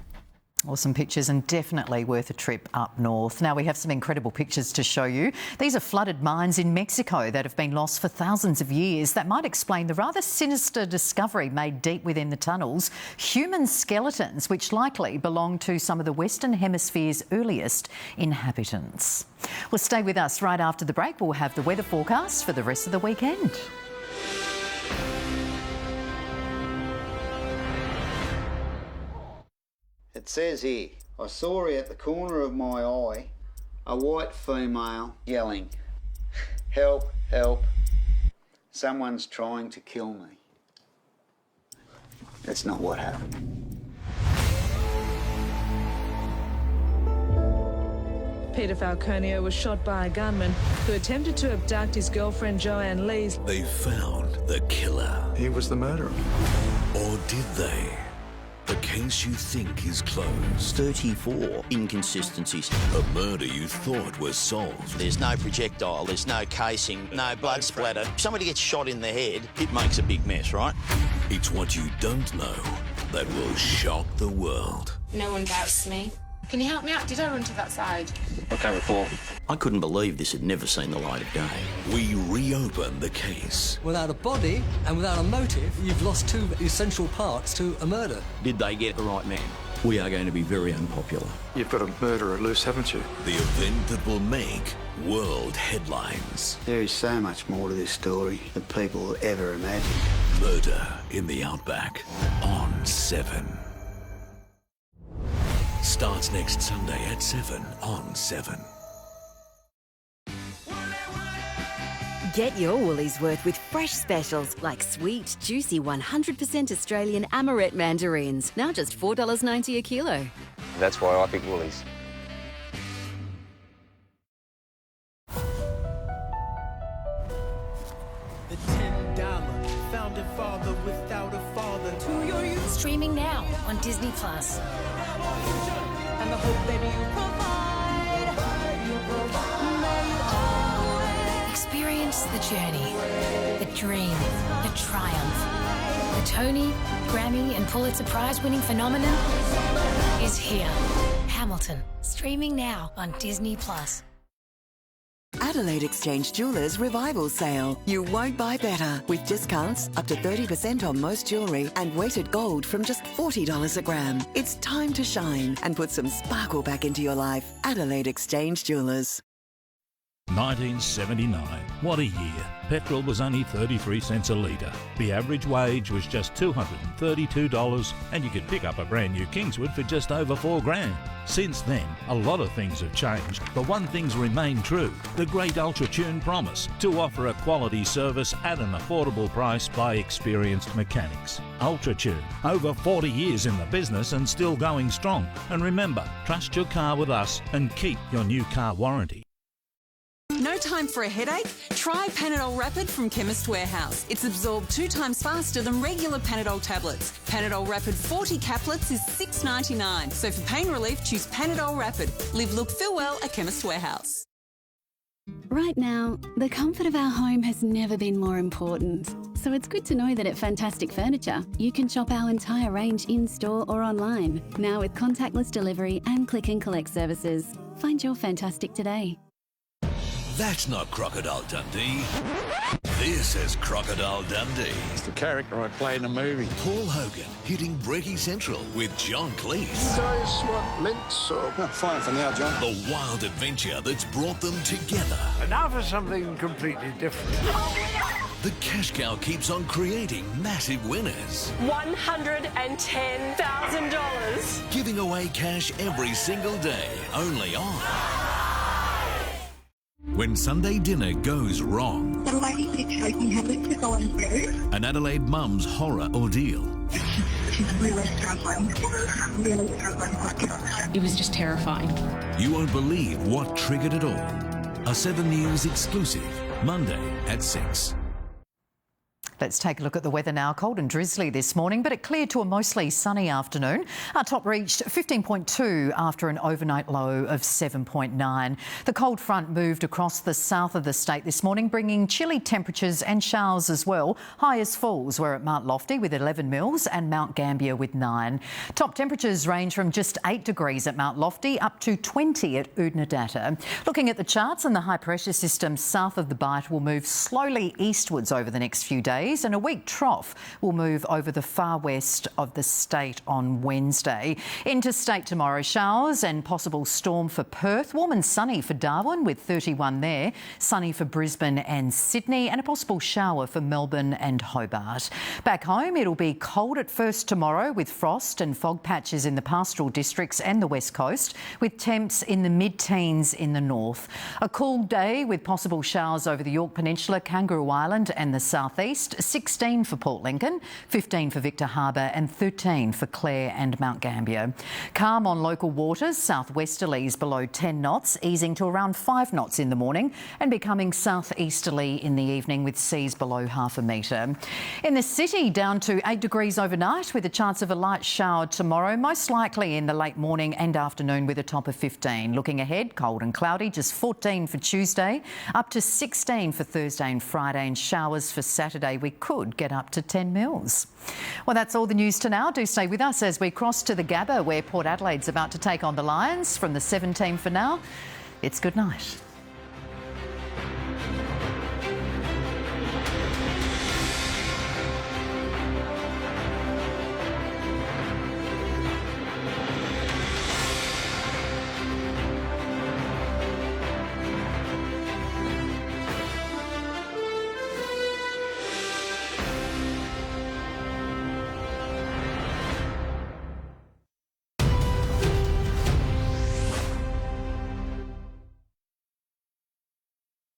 Awesome pictures and definitely worth a trip up north. Now we have some incredible pictures to show you. These are flooded mines in Mexico that have been lost for thousands of years. That might explain the rather sinister discovery made deep within the tunnels. Human skeletons, which likely belong to some of the Western Hemisphere's earliest inhabitants. Well, stay with us. Right after the break, we'll have the weather forecast for the rest of the weekend. It says here, I saw at the corner of my eye a white female yelling, "Help, help, someone's trying to kill me." That's not what happened. Peter Falconio was shot by a gunman who attempted to abduct his girlfriend Joanne Lees. They found the killer. He was the murderer. Or did they? The case you think is closed. 34 inconsistencies. A murder you thought was solved. There's no projectile, there's no casing, no blood splatter. If somebody gets shot in the head, it makes a big mess, right? It's what you don't know that will shock the world. No one doubts me. Can you help me out? Did I run to that side? I can't recall. I couldn't believe this had never seen the light of day. We reopen the case. Without a body and without a motive, you've lost two essential parts to a murder. Did they get the right man? We are going to be very unpopular. You've got a murderer loose, haven't you? The event that will make world headlines. There is so much more to this story than people will ever imagine. Murder in the Outback on 7. Starts next Sunday at 7 on 7. Get your Woolies worth with fresh specials like sweet, juicy 100% Australian amaret mandarins. Now just $4.90 a kilo. That's why I pick Woolies. The $10 founding father without a father. To your youth. Streaming now on Disney Plus. And the hope that you provide. Experience the journey, the dream, the triumph. The Tony, Grammy and Pulitzer Prize winning phenomenon is here. Hamilton, streaming now on Disney Plus. Adelaide Exchange Jewellers Revival Sale. You won't buy better. With discounts up to 30% on most jewellery and weighted gold from just $40 a gram. It's time to shine and put some sparkle back into your life. Adelaide Exchange Jewellers. 1979. What a year. Petrol was only 33 cents a litre. The average wage was just $232 and you could pick up a brand new Kingswood for just over $4,000. Since then, a lot of things have changed, but one thing's remained true. The great UltraTune promise to offer a quality service at an affordable price by experienced mechanics. UltraTune, over 40 years in the business and still going strong. And remember, trust your car with us and keep your new car warranty. No time for a headache? Try Panadol Rapid from Chemist Warehouse. It's absorbed 2 times faster than regular Panadol tablets. Panadol Rapid 40 caplets is $6.99. So for pain relief, choose Panadol Rapid. Live, look, feel well at Chemist Warehouse. Right now, the comfort of our home has never been more important. So it's good to know that at Fantastic Furniture, you can shop our entire range in-store or online. Now with contactless delivery and click and collect services. Find your Fantastic today. That's not Crocodile Dundee. This is Crocodile Dundee. It's the character I play in a movie. Paul Hogan hitting Brekkie Central with John Cleese. You guys want mints or... Oh, fine for now, John. The wild adventure that's brought them together. And now for something completely different. The cash cow keeps on creating massive winners. $110,000. Giving away cash every single day, only on... When Sunday dinner goes wrong, an Adelaide mum's horror ordeal. It was just terrifying. You won't believe what triggered it all. A 7 News exclusive, Monday at 6. Let's take a look at the weather now. Cold and drizzly this morning, but it cleared to a mostly sunny afternoon. Our top reached 15.2 after an overnight low of 7.9. The cold front moved across the south of the state this morning, bringing chilly temperatures and showers as well. Highest falls were at Mount Lofty with 11 mils and Mount Gambier with 9. Top temperatures range from just 8 degrees at Mount Lofty up to 20 at Oodnadatta. Looking at the charts, and the high pressure system south of the Bight will move slowly eastwards over the next few days, and a weak trough will move over the far west of the state on Wednesday. Interstate tomorrow, showers and possible storm for Perth. Warm and sunny for Darwin with 31 there. Sunny for Brisbane and Sydney, and a possible shower for Melbourne and Hobart. Back home, it'll be cold at first tomorrow with frost and fog patches in the pastoral districts and the west coast, with temps in the mid-teens in the north. A cool day with possible showers over the Yorke Peninsula, Kangaroo Island and the southeast. 16 for Port Lincoln, 15 for Victor Harbour and 13 for Clare and Mount Gambier. Calm on local waters, southwesterlies below 10 knots, easing to around 5 knots in the morning and becoming southeasterly in the evening with seas below half a metre. In the city, down to 8 degrees overnight with a chance of a light shower tomorrow, most likely in the late morning and afternoon with a top of 15. Looking ahead, cold and cloudy, just 14 for Tuesday, up to 16 for Thursday and Friday, and showers for Saturday we could get up to 10 mils. Well, that's all the news to now. Do stay with us as we cross to the Gabba, where Port Adelaide's about to take on the Lions. From the 7 team for now, it's good night.